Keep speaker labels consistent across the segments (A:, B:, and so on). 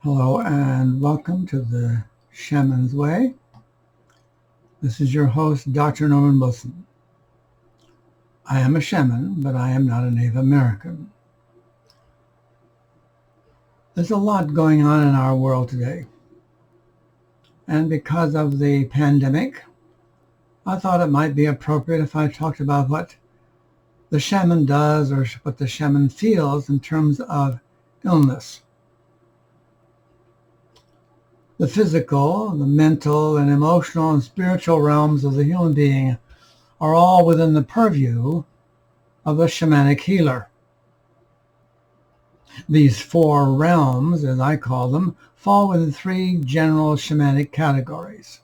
A: Hello and welcome to the Shaman's Way. This is your host, Dr. Norman Wilson. I am a shaman, but I am not a Native American. There's a lot going on in our world today. And because of the pandemic, I thought it might be appropriate if I talked about what the shaman does or what the shaman feels in terms of illness. The physical, the mental, and emotional and spiritual realms of the human being are all within the purview of a shamanic healer. These four realms, as I call them, fall within three general shamanic categories: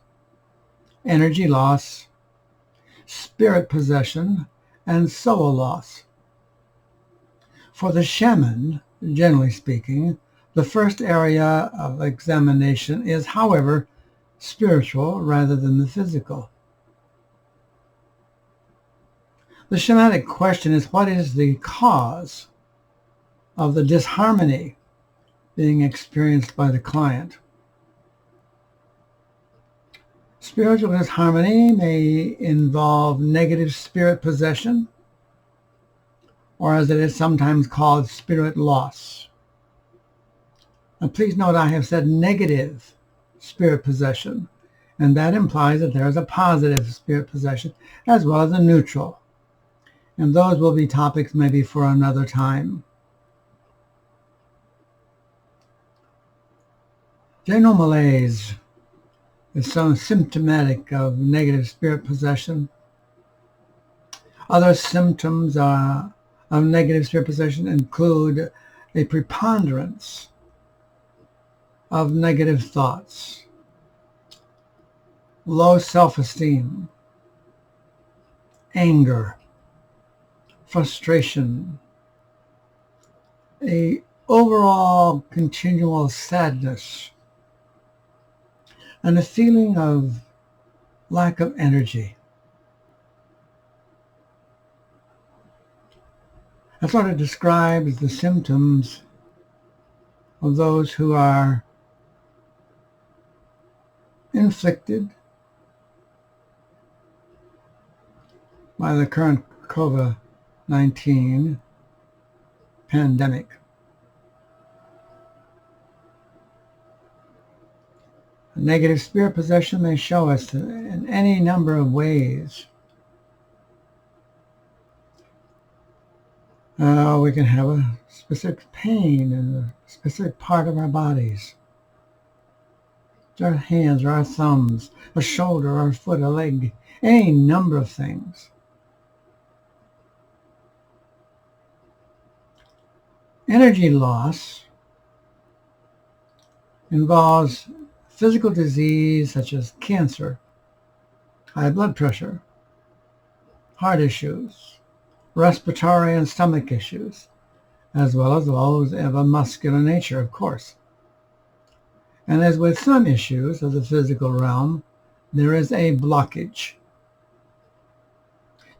A: energy loss, spirit possession, and soul loss. For the shaman, generally speaking, the first area of examination is, however, spiritual rather than the physical. The shamanic question is, what is the cause of the disharmony being experienced by the client? Spiritual disharmony may involve negative spirit possession, or as it is sometimes called, spirit loss. Now, please note I have said negative spirit possession, and that implies that there is a positive spirit possession as well as a neutral. And those will be topics maybe for another time. General malaise is so symptomatic of negative spirit possession. Other symptoms of negative spirit possession include a preponderance of negative thoughts, low self-esteem, anger, frustration, a overall continual sadness, and a feeling of lack of energy. That sort of describes the symptoms of those who are inflicted by the current COVID-19 pandemic. Negative spirit possession may show us in any number of ways. We can have a specific pain in a specific part of our bodies. Our hands or our thumbs, a shoulder or a foot, a leg, any number of things. Energy loss involves physical disease such as cancer, high blood pressure, heart issues, respiratory and stomach issues, as well as those of a muscular nature, of course. And as with some issues of the physical realm, there is a blockage.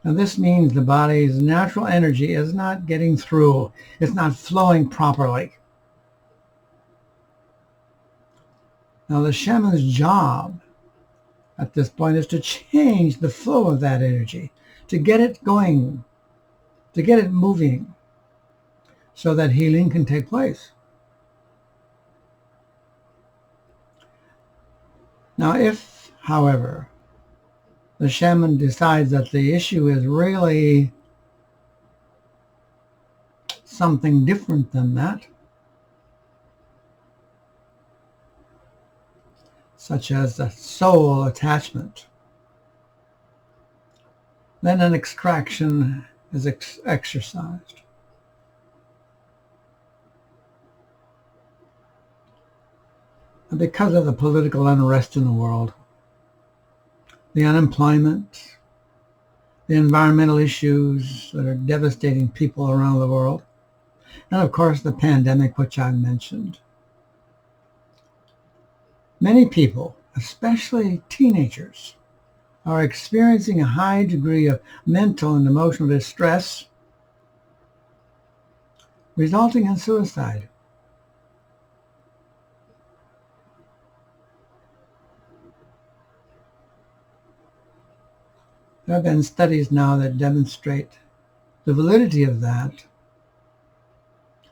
A: Now this means the body's natural energy is not getting through. It's not flowing properly. Now the shaman's job at this point is to change the flow of that energy, to get it going, to get it moving, so that healing can take place. Now, if, however, the shaman decides that the issue is really something different than that, such as the soul attachment, then an extraction is exercised. And because of the political unrest in the world, the unemployment, the environmental issues that are devastating people around the world, and of course the pandemic, which I mentioned, many people, especially teenagers, are experiencing a high degree of mental and emotional distress, resulting in suicide. There have been studies now that demonstrate the validity of that.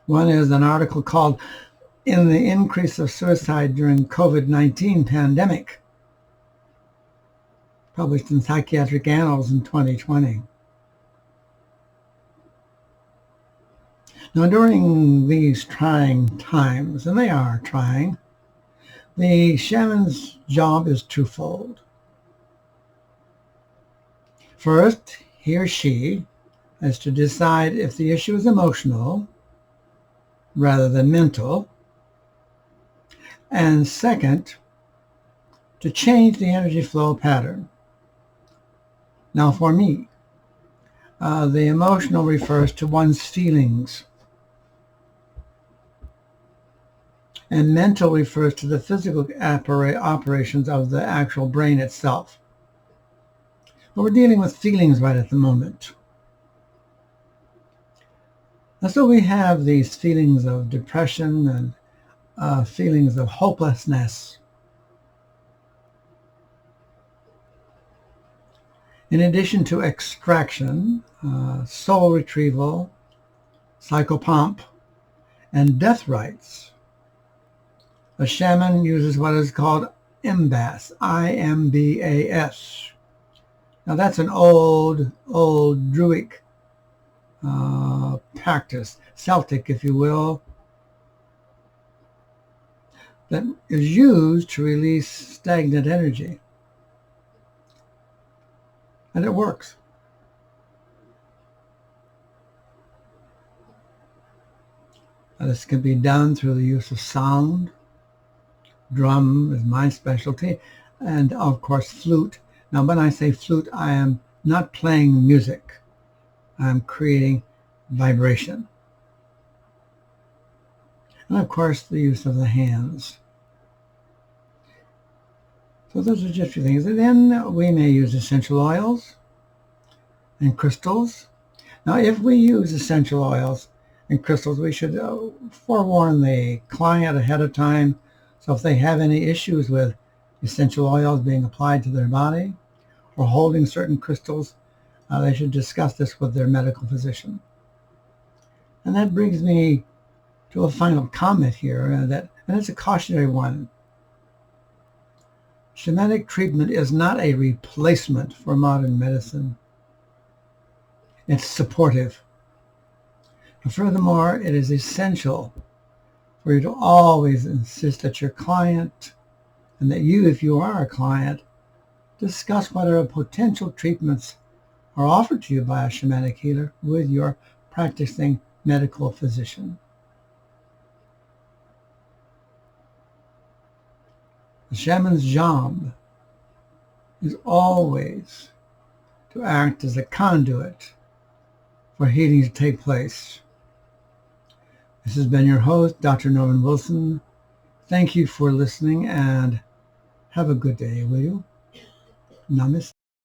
A: One is an article called "In the Increase of Suicide During COVID-19 Pandemic," published in Psychiatric Annals in 2020. Now, during these trying times, and they are trying, the shaman's job is twofold. First, he or she has to decide if the issue is emotional rather than mental. And second, to change the energy flow pattern. Now, for me, the emotional refers to one's feelings, and mental refers to the physical operations of the actual brain itself. But we're dealing with feelings right at the moment. And so we have these feelings of depression and feelings of hopelessness. In addition to extraction, soul retrieval, psychopomp, and death rites, a shaman uses what is called imbas, I-M-B-A-S. Now that's an old Druidic practice, Celtic, if you will, that is used to release stagnant energy. And it works. This can be done through the use of sound. Drum is my specialty, and of course flute. Now when I say flute, I am not playing music. I am creating vibration. And of course the use of the hands. So those are just a few things. And then we may use essential oils and crystals. Now if we use essential oils and crystals, we should forewarn the client ahead of time. So if they have any issues with essential oils being applied to their body or holding certain crystals, they should discuss this with their medical physician. And that brings me to a final comment here, and it's a cautionary one. Shamanic treatment is not a replacement for modern medicine. It's supportive. And furthermore, it is essential for you to always insist that your client, and that you, if you are a client, discuss whatever potential treatments are offered to you by a shamanic healer with your practicing medical physician. The shaman's job is always to act as a conduit for healing to take place. This has been your host, Dr. Norman Wilson. Thank you for listening, and have a good day, will you? Namaste.